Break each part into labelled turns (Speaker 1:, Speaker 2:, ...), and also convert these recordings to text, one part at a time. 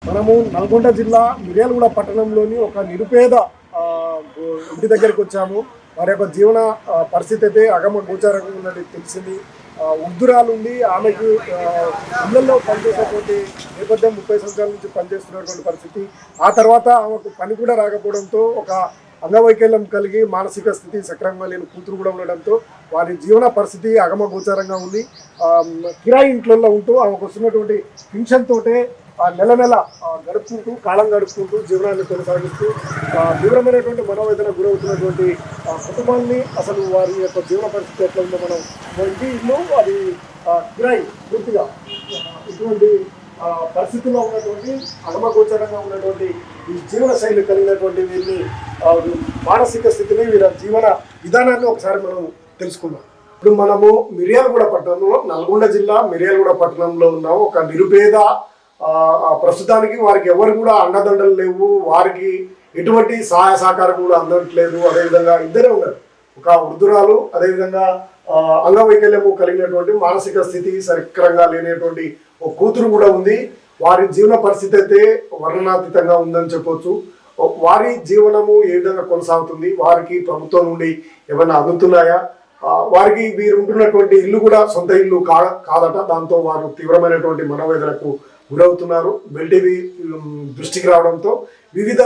Speaker 1: మనము నల్గొండ జిల్లా మిర్యాలగూడ పట్టణంలోని ఒక నిరుపేద ఇంటి దగ్గరికి వచ్చాము. వారి యొక్క జీవన పరిస్థితి అయితే అగమ గోచారంగా ఉన్నది తెలిసింది. వృద్ధురాలుండి ఆమెకు ఇళ్లలో పనిచేసేటువంటి నేపథ్యం 30 సంవత్సరాల నుంచి పనిచేస్తున్నటువంటి పరిస్థితి. ఆ తర్వాత ఆమెకు పని కూడా రాకపోవడంతో ఒక అంగవైకల్యం కలిగి మానసిక స్థితి సక్రమంగా లేని కూతురు కూడా ఉండడంతో వారి జీవన పరిస్థితి అగమ గోచారంగా ఉంది. కిరాయి ఇంట్లలో ఉంటూ ఆమెకు వస్తున్నటువంటి పెన్షన్ తోటే నెల నెల గడుపుకుంటూ కాలం గడుపుకుంటూ జీవనాన్ని కొనసాగిస్తూ తీవ్రమైనటువంటి మనోవేదన గురవుతున్నటువంటి కుటుంబాన్ని అసలు వారి యొక్క జీవన పరిస్థితి ఎట్లా ఉందో మనం ఇంటి ఇల్లు అది కిరాయి పూర్తిగా ఇటువంటి పరిస్థితుల్లో ఉన్నటువంటి అగమగోచరంగా ఉన్నటువంటి ఈ జీవన శైలి కలిగినటువంటి వీరిని మానసిక స్థితిని వీరి జీవన విధానాన్ని ఒకసారి మనం తెలుసుకుందాం. ఇప్పుడు మనము మిర్యాలగూడ పట్టణంలో నల్గొండ జిల్లా మిర్యాలగూడ పట్టణంలో ఉన్నాం. ఒక నిరుపేద ప్రస్తుతానికి వారికి ఎవరు కూడా అండదండలు లేవు, వారికి ఎటువంటి సహాయ సహకారం కూడా అందట్లేదు. అదేవిధంగా ఇద్దరే ఉన్నారు, ఒక వృద్ధురాలు, అదేవిధంగా అంగవైకల్యము కలిగినటువంటి మానసిక స్థితి సక్రంగా లేనటువంటి ఒక కూతురు కూడా ఉంది. వారి జీవన పరిస్థితి అయితే వర్ణనాతీతంగా ఉందని చెప్పొచ్చు. వారి జీవనము ఏ విధంగా కొనసాగుతుంది, వారికి ప్రభుత్వం నుండి ఏమైనా అందుతున్నాయా, వారికి వీరు ఉంటున్నటువంటి ఇల్లు కూడా సొంత ఇల్లు కాదట. దాంతో వారు తీవ్రమైనటువంటి మనోవేదనకు గురవుతున్నారు. బెల్టీవీ దృష్టికి రావడంతో వివిధ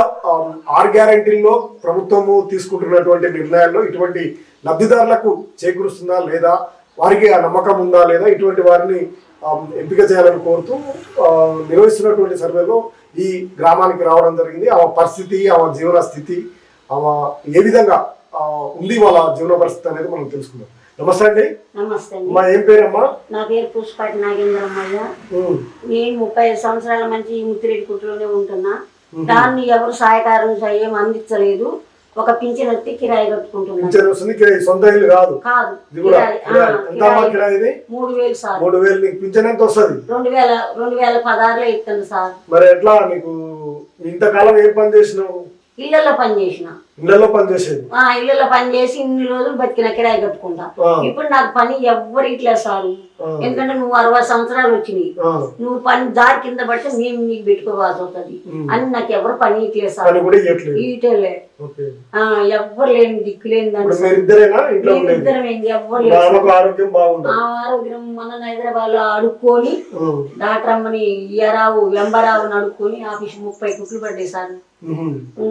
Speaker 1: 6 గ్యారంటీల్లో ప్రభుత్వము తీసుకుంటున్నటువంటి నిర్ణయాల్లో ఇటువంటి లబ్ధిదారులకు చేకూరుస్తుందా లేదా, వారికి ఆ నమ్మకం ఉందా లేదా, ఇటువంటి వారిని ఎంపిక చేయాలని కోరుతూ నిర్వహిస్తున్నటువంటి సర్వేలో ఈ గ్రామానికి రావడం జరిగింది. ఆ పరిస్థితి, ఆ జీవన స్థితి, ఏ విధంగా ఉంది వాళ్ళ జీవన పరిస్థితి అనేది మనం తెలుసుకుందాం. నమస్తే అండి.
Speaker 2: నమస్తే
Speaker 1: మా ఏం పేరమ్మా?
Speaker 2: నా పేరు పూసపాటి నాగేంద్రమ్మయ్య. నేను 35 సంవత్సరాల నుంచి ముత్తిరెడ్డి కుట్టులోనే ఉంటున్నా. దాన్ని ఎవరు సహాయకారం ఏం అందించలేదు. ఒక పింఛన్ వస్తే కిరాయి కట్టుకుంటున్నాను.
Speaker 1: సొంత ఇల్లు కాదు,
Speaker 2: కాదు. 3000 సార్.
Speaker 1: 3000 పింఛన్ ఎంత వస్తుంది?
Speaker 2: 2016లో ఇస్తాను సార్.
Speaker 1: మరి ఎట్లా నీకు ఇంతకాలం ఏం పని చేసినావు?
Speaker 2: ఇళ్లలో పని చేసిన.
Speaker 1: ఇళ్లలో పని చేసేది?
Speaker 2: ఇళ్లలో పని చేసి ఇన్ని రోజులు బతికిన కిరాయి కట్టుకుంటా. ఇప్పుడు నాకు పని ఎవ్వరు ఇట్లే సారు. ఎందుకంటే నువ్వు 60 సంవత్సరాలు వచ్చినాయి, నువ్వు పని దారి కింద పడితే మేము నీకు పెట్టుకోవాల్సి వస్తుంది అని నాకు ఎవరు పని ఇట్లేదు సార్. ఇటలే ఎవ్వరు లేని దిక్కు లేని ఆరోగ్యం. మన హైదరాబాద్ లో అడుక్కొని డాక్టర్ అమ్మని ఇయ్యరావు వెంబరావుని అడుక్కొని ఆఫీస్ 30 కుట్లు పడ్డాయి సార్.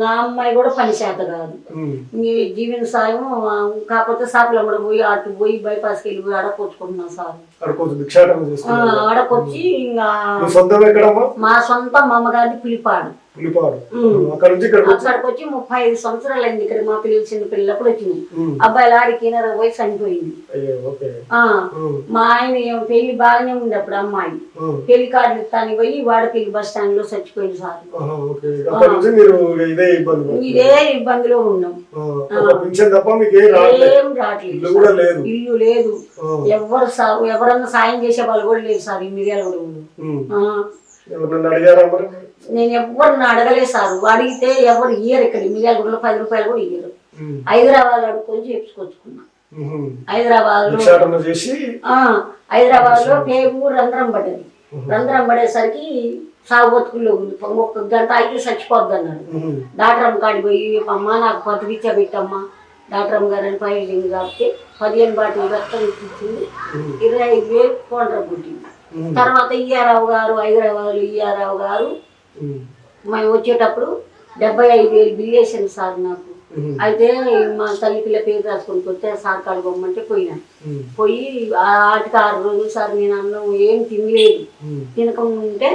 Speaker 2: నా అమ్మాయి కూడా పని చేత కాదు. మీ జీవన సాయం కాకపోతే సాపులో కూడా పోయి అటు పోయి బైపాస్కి వెళ్ళి పోయి అడకొచ్చుకుంటున్నాం సార్. ఆడకొచ్చి ఇంకా మా సొంత మా అమ్మగారిని పిలిపాడు. అక్కడికి వచ్చి 35 సంవత్సరాలు అయింది. ఇక్కడ మా పిల్లలు చిన్న పిల్లప్పుడు వచ్చినాయి. అబ్బాయిలు ఆడికి పోయి చనిపోయింది. మా ఆయన పెళ్లి బాగానే ఉంది అప్పుడు. అమ్మాయి పెళ్లి కార్డు ఇస్తానికి పోయి వాడపల్లి బస్ స్టాండ్ లో చచ్చిపోయింది సార్. ఇదే ఇబ్బందిలో ఉన్నాం. ఏం రావట్లేదు, ఇల్లు లేదు, ఎవరన్నా సాయం చేసే వాళ్ళు కూడా లేదు సార్. ఈ మిర్యాల కూడా నేను ఎవరిని అడగలేదు సార్. అడిగితే ఎవరు ఇయ్యరు. ఇక్కడ మిర్యాలగూడలో 10 రూపాయలు కూడా ఇయ్యరు. హైదరాబాద్ అడుక్కొని చేపించుకొచ్చుకున్నా. హైదరాబాద్ లో పేగు రంధ్రం పడ్డది. రంధ్రం పడేసరికి సాగు బతుకుల్లో ఒక్క గంట అయితే చచ్చిపోద్ది అన్నాడు. డాక్టర్ అమ్మ కాడికి పోయి అమ్మ నాకు 10 రీత్యా పెట్టమ్మా డాక్టర్ అమ్మ గారు అని పైలింగ్ కాబట్టి 15 బాటిల్ రక్తం ఇప్పించింది. 25,000 కౌంటర్ పుట్టింది. తర్వాత ఇయ్యారావు గారు, హైదరాబాద్ ఇయ్యారావు గారు మేము వచ్చేటప్పుడు 75,000 బిల్ వేసాను సార్ నాకు. అయితే మా తల్లి పిల్ల పేరు రాసుకొని కొట్టే సార్ కాడు పోమంటే పోయినా. పోయి ఆటికి 6 రోజులు సార్ నేను అన్నం ఏం తినలేదు. తినకుంటే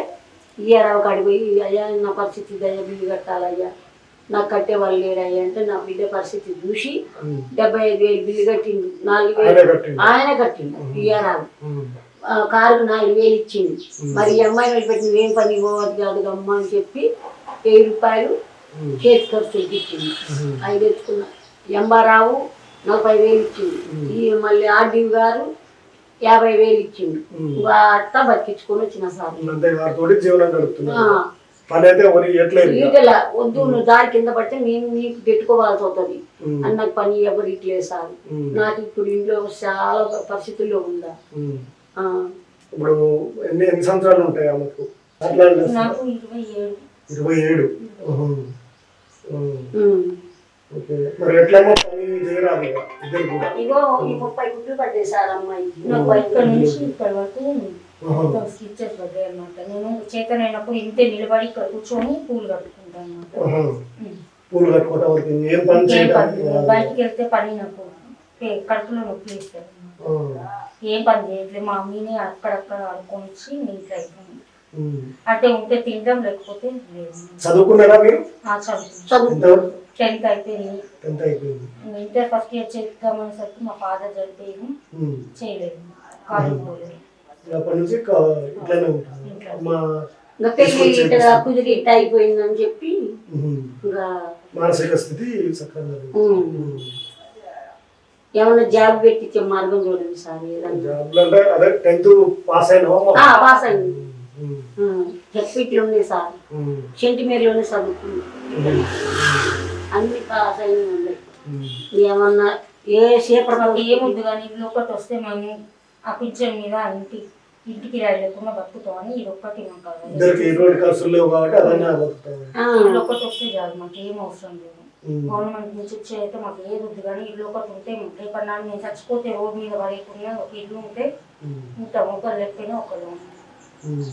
Speaker 2: ఇయ్యారావు కాడికి పోయి అయ్యా నా పరిస్థితి దయ్యా బిల్లు కట్టాలయ్యా, నాకు కట్టేవాళ్ళు లేడయ్యా అంటే నా బిడ్డ పరిస్థితి చూసి 75,000 బిల్లు కట్టిండు. 4,000 ఆయన కట్టిండు. ఇయ్యారావు కారుకు 4,000 ఇచ్చింది. మరి ఈ అమ్మాయి వాళ్ళు పెట్టి నువ్వేం పని పోవద్దు కాదు అమ్మ అని చెప్పి 1000 రూపాయలు చేతి ఖర్చులకి ఇచ్చింది. అవి తెచ్చుకున్నా. ఎంబారావు 40,000 ఇచ్చింది. ఈ మళ్ళీ ఆర్డీ గారు 50,000 ఇచ్చింది. అట్లా బతికించుకొని వచ్చిన సార్. వద్దు నువ్వు దారి కింద పడితే నేను నీకు పెట్టుకోవాల్సి అవుతుంది అని నాకు పని ఎవరు ఇట్లేదు సార్. నాకు ఇప్పుడు ఇంట్లో చాలా పరిస్థితుల్లో ఉందా.
Speaker 1: ఇప్పుడు ఎన్ని సంవత్సరాలు ఉంటాయి ఆమెకు? అట్లా అంటే
Speaker 3: నాకు 27.
Speaker 1: 27. ఓకే, మరి ఎట్లమ్మా పని చేయరాదు ఇక ఇద్దరు కూడా?
Speaker 2: ఇగో ఈ 30 గుడ్లు పడ్డాయి సార్ అమ్మాయి.
Speaker 3: నాకు ఇక్కడ నుంచి ఇక్కడ వరకు స్టిచెస్ పడ్డాయి అనమాట. నేను చేతనైనప్పుడు ఇంతే నిలబడి ఇక్కడ కూర్చొని పూలు కట్టుకుంటాను అనమాట.
Speaker 1: పూలు కట్టుకోవటం వరకు ఏం పని చేయడానికి
Speaker 3: బయటికి వెళ్తే పని నాకు కడుపులో నొప్పి ఇస్తారు. ఏం పని చేయట్లేదు. మా మమ్మీని అక్కడక్కడ ఆడుకొని వచ్చి ఇంట్లో అయిపోయింది. అంటే ఉంటే తింటాం, లేకపోతే లేదు.
Speaker 1: చదువుకున్నారా మీరు?
Speaker 3: చదువు 10th అయిపోయింది.
Speaker 1: 10th అయిపోయింది.
Speaker 3: ఇంటర్ ఫస్ట్ ఇయర్ చేద్దామనేసరికి మా ఫాదర్ చనిపోయి చేయలేదు, కాలేజ్ పోలేదు.
Speaker 1: అప్పటి నుంచి ఇట్లానే ఉంటుంది.
Speaker 2: పెళ్లి కుదిరి ఇట్ట అయిపోయిందని చెప్పి
Speaker 1: మానసిక స్థితి సక్రమంగా
Speaker 2: ఏమన్నా జాబ్ పెట్టించే మార్గం చూడండి సార్.
Speaker 1: అంటే అదే 10th పాస్ అయినా?
Speaker 2: పాస్ అయింది. హెచ్పిట్లు ఉంది సార్, సెంటిమేర్లోనే చదువుకుంది. అన్ని పాస్ అయిన ఉన్నాయి. ఏమన్నా ఏ సేపటి
Speaker 3: ఏముంది కానీ ఇల్లు ఒకటి వస్తే మేము ఆ పింఛన్ మీద ఇంటికి రాయి లేకుండా బతుకుతామని ఇది ఒక్కటి మాకు ఇల్లు ఒకటి వస్తే చాలు, మాకు ఏం అవసరం లేదు. గవర్నమెంట్ నుంచి వచ్చే అయితే మాకు ఏది వద్దు కానీ ఇల్లు ఒకటి ఉంటే రేపన్నా నేను చచ్చిపోతే రోడ్డు మీద పడేయకుండా ఒక ఇల్లు ఉంటే ఉంటాం. ఒకరు లేకపోయినా ఒకరు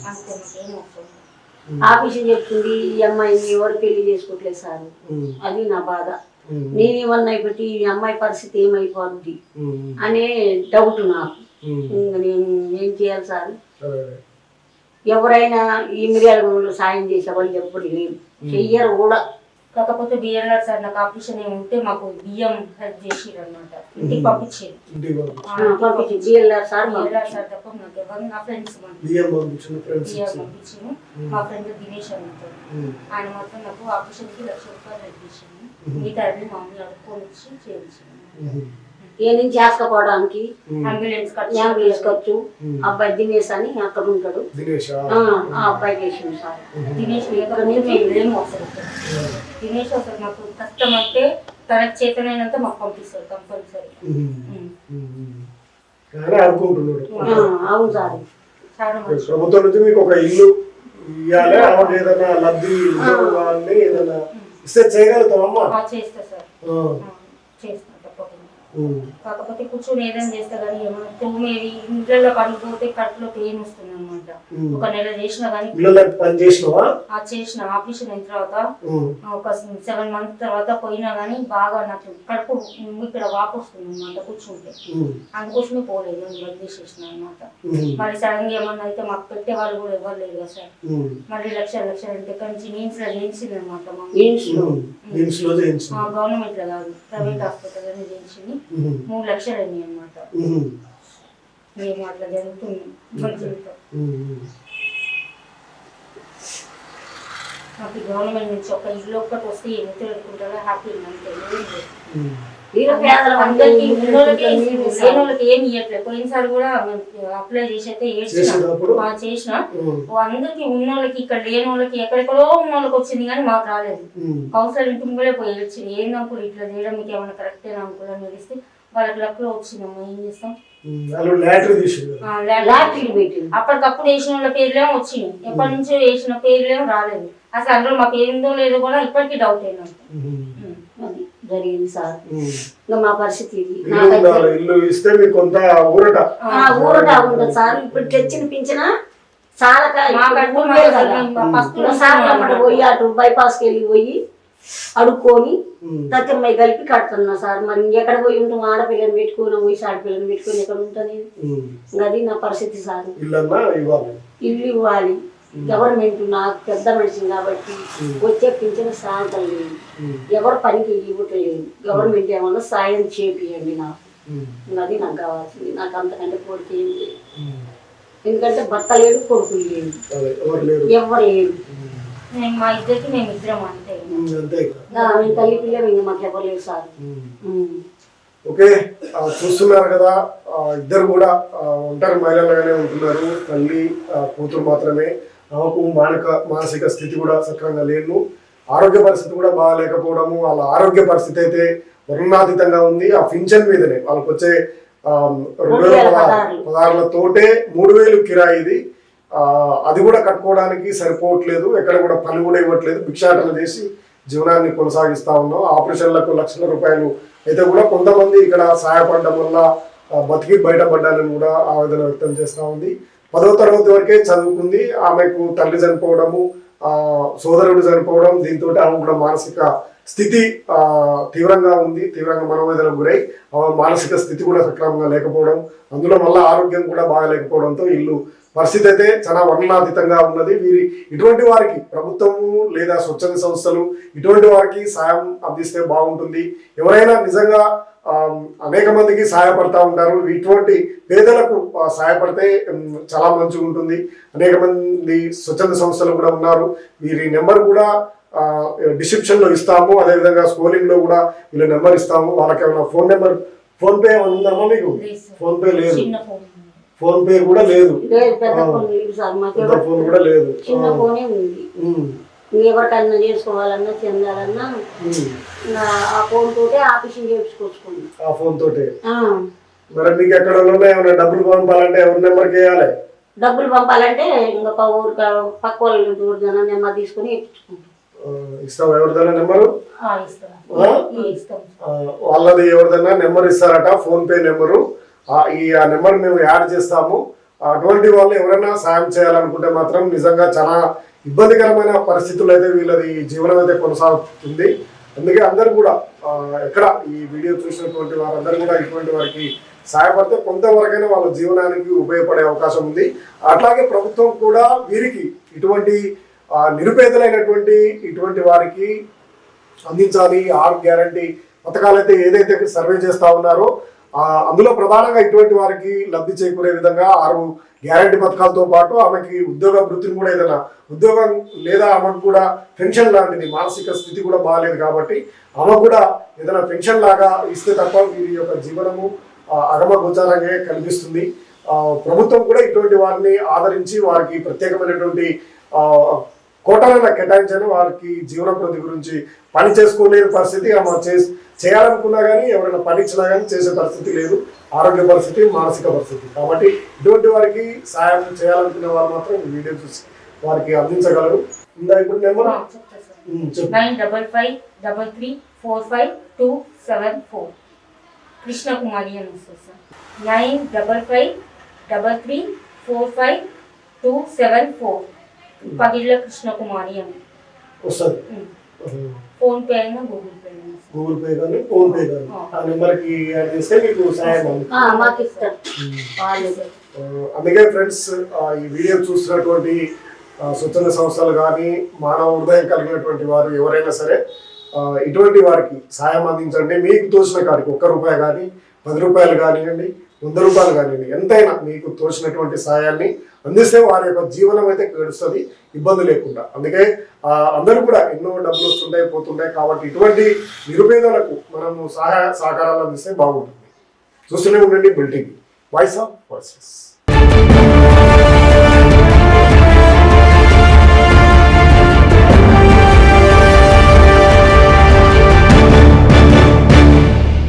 Speaker 3: అంతే, మాకు ఏం అవసరం.
Speaker 2: ఆఫీసు చెప్తుంది ఈ అమ్మాయిని ఎవరు పెళ్లి చేసుకోవట్లేదు సార్, అది నా బాధ. నేనేమన్నా అయిపోతే ఈ అమ్మాయి పరిస్థితి ఏమైపోద్ది అనే డౌట్ నాకు. నేను ఏం చేయాలి సార్? ఎవరైనా ఈ మిర్యాలగూడలో సాయం చేసేవాళ్ళు ఎప్పుడు లేదు, చెయ్యరు కూడా.
Speaker 3: కాకపోతే బిఎల్ఆర్ సార్ నాకు ఆపరేషన్ ఏమి ఉంటే మాకు బియ్యం హెల్ప్ చేసిరు అనమాట. ఇంటికి పంపించారు
Speaker 2: బిఎల్ఆర్ సార్
Speaker 3: తప్ప నాకు ఎవరు నా ఫ్రెండ్స్ పంపించారు. మా ఫ్రెండ్ దినేష్ అన్నమాట, ఆయన మాత్రం నాకు ఆపరేషన్కి 1,00,000 రూపాయలు హెల్ప్ చేసాను. మిగతా అన్ని మా మమ్మీ అడుక్కొని వచ్చి చేయించాను.
Speaker 2: ఏ నుంచి ఆసుకపోవడానికి అంబులెన్స్ ఖర్చు. అబ్బాయి దినేష్ అని అక్కడ ఉంటాడు, ఆ అబ్బాయి చేసింది సార్.
Speaker 3: దినేష్ దినేష్ అసలు మాకు కష్టం అంటే తనకు చేతనైనంత మాకు పంపిస్తారు కంపల్సరీ.
Speaker 2: అవును సార్.
Speaker 3: చాలా మంచి
Speaker 1: ప్రభుత్వం నుంచి మీకు ఒక ఇల్లు ఇవ్వాలి, ఏదైనా లబ్ధి ఏదైనా ఇస్తే చేయగలుగుతామమ్మా?
Speaker 3: చేస్తా సార్, చేస్తా తప్పకుండా. కాకపోతే కూర్చొని ఏదైనా చేస్తా కానీ ఏమన్నా తోమేది ఇంట్లో పడిపోతే కడుపులో పెయిన్ వస్తుంది అనమాట. ఒక నెల చేసినా కానీ చేసిన ఆపరేషన్ అయిన తర్వాత ఒక 7 months తర్వాత పోయినా కానీ బాగా నాకు కడుపు ఇక్కడ వాపు వస్తుంది అనమాట కూర్చుంటే. అందుకోసమే పోలేదు, బంద్ చేసేసిన అనమాట. మళ్ళీ సడన్ గా ఏమన్నా అయితే మాకు పెట్టే వాళ్ళు కూడా ఎవరు లేదు కదా సార్. మళ్ళీ లక్షలు అంటే ఎక్కడి నుంచి మీన్స్ లో చేయించింది అనమాట. గవర్నమెంట్ లో కాదు, ప్రైవేట్ హాస్పిటల్ అని చేయించింది. 3 లక్షలు అయినాయి అనమాట. మేము అట్లా జరుగుతుంది నాకు గవర్నమెంట్ నుంచి ఒక ఇల్లు ఒక్కటి వస్తే ఎంత పెట్టుకుంటారో హ్యాపీ అంటే అందరికి లేనోళ్ళకి ఏమి ఇవ్వట్లేదు. పోయినసారి కూడా అప్లై చేసి అయితే చేసిన అందరికి ఉన్నోళ్ళకి ఇక్కడ లేని వాళ్ళకి ఎక్కడెక్కడో ఉన్నోళ్ళకి వచ్చింది కానీ మాకు రాలేదు. కౌన్సిలర్ ఇంటి ముందే పోయి వచ్చింది. ఏంది అంకుల్ ఇట్లా చేయడం మీకు ఏమైనా కరెక్టేనా అంకుల్ అని తెలిస్తే వాళ్ళకి లక్లో వచ్చిందమ్మా, ఏం చేస్తాం. అప్పటికప్పుడు వేసిన వాళ్ళ పేర్లేమో వచ్చింది, ఎప్పటి నుంచో వేసిన పేర్లేమో రాలేదు. అసలు అందులో మాకు ఏందో లేదో కూడా ఇప్పటికీ డౌట్ అయినా
Speaker 2: జరిగింది సార్. ఇంకా మా పరిస్థితి ఊరట ఉండదు సార్. ఇప్పుడు తెచ్చిన పింఛన చాలా పోయి అటు బైపాస్కి వెళ్ళి పోయి అడుక్కొని తచ్చమ్మాయి కలిపి కడుతున్నా సార్. మరి ఎక్కడ పోయి ఉంటాం? ఆడపిల్లని పెట్టుకుని పోయి ఆడపిల్లని పెట్టుకుని ఎక్కడ ఉంటుంది? అది నా పరిస్థితి సార్. ఇల్లు ఇవ్వాలి గవర్నమెంట్. నాకు పెద్ద మనిషిని కాబట్టి వచ్చే పింఛన సాయంత్రం లేదు, ఎవరు పనికి ఇవ్వట్లేదు. గవర్నమెంట్ ఏమన్నా సాయం చేపియండి నాకు, అది నాకు కావాల్సింది. నాకు అంతకంటే కోరిక ఏం లేదు. ఎందుకంటే భర్త లేడు, కొడుకులు లేడు, ఎవరు లేడు.
Speaker 3: మా ఇద్దరికి మేము ఇద్దరం అంతే.
Speaker 2: తల్లి పిల్లలు ఇంకా మాకు ఎవరు లేదు సార్.
Speaker 1: ఓకే, చూస్తున్నారు కదా, ఇద్దరు కూడా ఒంటరి మహిళలుగానే ఉంటున్నారు. తల్లి కూతురు మాత్రమే. ఆమెకు మానసిక స్థితి కూడా సక్రంగా లేదు, ఆరోగ్య పరిస్థితి కూడా బాగాలేకపోవడము. వాళ్ళ ఆరోగ్య పరిస్థితి అయితే వర్ణాతీతంగా ఉంది. ఆ పింఛన్ మీదనే వాళ్ళకి వచ్చే 2016 3,000 కిరాయి ఇది. అది కూడా కట్టుకోవడానికి సరిపోవట్లేదు, ఎక్కడ కూడా పని కూడా ఇవ్వట్లేదు, భిక్షాటన చేసి జీవనాన్ని కొనసాగిస్తా ఉన్నాం. ఆపరేషన్లకు లక్షల రూపాయలు అయితే కూడా కొంతమంది ఇక్కడ సహాయపడడం వల్ల బతికి బయటపడ్డాలని కూడా ఆవేదన వ్యక్తం చేస్తూ ఉంది. 10వ తరగతి వరకే చదువుకుంది, ఆమెకు తండ్రి చనిపోవడము, సోదరుడు చనిపోవడం, దీంతో ఆమె కూడా మానసిక స్థితి తీవ్రంగా ఉంది, తీవ్రంగా మనోవేదనకు గురై మానసిక స్థితి కూడా సక్రమంగా లేకపోవడం, అందులో మళ్ళీ ఆరోగ్యం కూడా బాగాలేకపోవడంతో ఇల్లు పరిస్థితి అయితే చాలా వర్ణనాతీతంగా ఉన్నది. ఇటువంటి వారికి ప్రభుత్వము లేదా స్వచ్ఛంద సంస్థలు ఇటువంటి వారికి సాయం అందిస్తే బాగుంటుంది. ఎవరైనా నిజంగా అనేక మందికి సహాయపడతా ఉంటారు, ఇటువంటి పేదలకు సహాయపడితే చాలా మంచిగా ఉంటుంది. అనేక మంది స్వచ్ఛంద సంస్థలు కూడా ఉన్నారు, వీరి నెంబర్ కూడా డిస్క్రిప్షన్లో ఇస్తాము, అదేవిధంగా స్క్రోలింగ్లో కూడా వీళ్ళ నెంబర్ ఇస్తాము. వాళ్ళకి ఏమైనా ఫోన్ పే ఉందమ్మా మీకు? ఫోన్ పే లేదు, ఫోన్ పే కూడా లేదు, ఫోన్ కూడా లేదు,
Speaker 2: చిన్న ఫోనే ఉంది. ఎవరికన్నా చేసుకోవాలన్నా చెందాలన్నా ఆ ఫోన్ తోటే ఆఫీసింగ్ చేయించుకోవచ్చు.
Speaker 1: ఆ ఫోన్ తోటే. మరి మీకు ఎక్కడ ఏమైనా డబ్బులు పంపాలంటే ఎవరి నెంబర్కి వేయాలి?
Speaker 2: డబ్బులు పంపాలంటే ఇంకా ఊరు పక్క వాళ్ళు నెంబర్ తీసుకుని ఇప్పించుకుంటాం.
Speaker 1: ఇస్తాం. ఎవరిదైనా నెంబరు వాళ్ళది ఎవరిదైనా నెంబర్ ఇస్తారట, ఫోన్ పే నెంబరు. ఆ నెంబర్ మేము యాడ్ చేస్తాము. అటువంటి వాళ్ళు ఎవరైనా సాయం చేయాలనుకుంటే మాత్రం నిజంగా చాలా ఇబ్బందికరమైన పరిస్థితులు అయితే వీళ్ళది జీవనం అయితే కొనసాగుతుంది. అందుకే అందరూ కూడా ఎక్కడ ఈ వీడియో చూసినటువంటి వారందరూ కూడా ఇటువంటి వారికి సహాయపడితే కొంతవరకైనా వాళ్ళ జీవనానికి ఉపయోగపడే అవకాశం ఉంది. అట్లాగే ప్రభుత్వం కూడా వీరికి ఇటువంటి నిరుపేదలైనటువంటి ఇటువంటి వారికి అందించాలి. 6 గ్యారంటీ పథకాలు అయితే ఏదైతే సర్వే చేస్తూ ఉన్నారో అందులో ప్రధానంగా ఇటువంటి వారికి లబ్ధి చేకూరే విధంగా 6 గ్యారంటీ పథకాలతో పాటు ఆమెకి ఉద్యోగ వృత్తిని కూడా ఏదైనా ఉద్యోగం లేదా ఆమెకు కూడా పెన్షన్ లాంటిది, మానసిక స్థితి కూడా బాగాలేదు కాబట్టి ఆమె కూడా ఏదైనా పెన్షన్ లాగా ఇస్తే తప్ప వీరి యొక్క జీవనము అగమగోచారంగా కనిపిస్తుంది. ప్రభుత్వం కూడా ఇటువంటి వారిని ఆదరించి వారికి ప్రత్యేకమైనటువంటి కోటాలను కేటాయించని వారికి జీవన ప్రతి గురించి పని చేసుకోలేని పరిస్థితి, ఆమె చేయాలనుకున్నా కానీ ఎవరైనా పని ఇచ్చినా కానీ చేసే పరిస్థితి లేదు, ఆరోగ్య పరిస్థితి, మానసిక పరిస్థితి. కాబట్టి ఇటువంటి వారికి సాయం చేయాలనుకునే వారు మాత్రం ఈ వీడియో చూసి వారికి అందించగలరు. ఇందా ఇప్పుడు నెంబర్
Speaker 3: 9553345274 కృష్ణకుమారి అని వస్తుంది సార్. 9533452744 పగిళ్ళ కృష్ణకుమారి అని
Speaker 1: వస్తుంది.
Speaker 3: ఫోన్ పే అయినా గూగుల్ పే అయినా.
Speaker 1: గూగుల్ పే కానీ ఫోన్ పే కానీ ఆ నెంబర్కి యాడ్ చేస్తే మీకు సాయం అందుకే ఫ్రెండ్స్ ఈ వీడియో చూస్తున్నటువంటి స్వచ్ఛంద సంస్థలు కానీ మానవ హృదయం కలిగినటువంటి వారు ఎవరైనా సరే ఇటువంటి వారికి సాయం అందించండి. మీకు తోచిన కాడికి ₹1 కానీ ₹10 కానివ్వండి, ₹100 కానివ్వండి, ఎంతైనా మీకు తోచినటువంటి సాయాన్ని అందిస్తే వారి యొక్క జీవనం అయితే గడుస్తుంది ఇబ్బంది లేకుండా. అందుకే అందరూ కూడా ఎన్నో డబ్బులు వస్తుంటాయి పోతుంటాయి కాబట్టి ఇటువంటి నిరుపేదలకు మనము సహాయ సహకారాలు అందిస్తే బాగుంటుంది. చూస్తూనే ఉండండి బులెటిన్ వాయిస్ ఆఫ్ వాయిసెస్.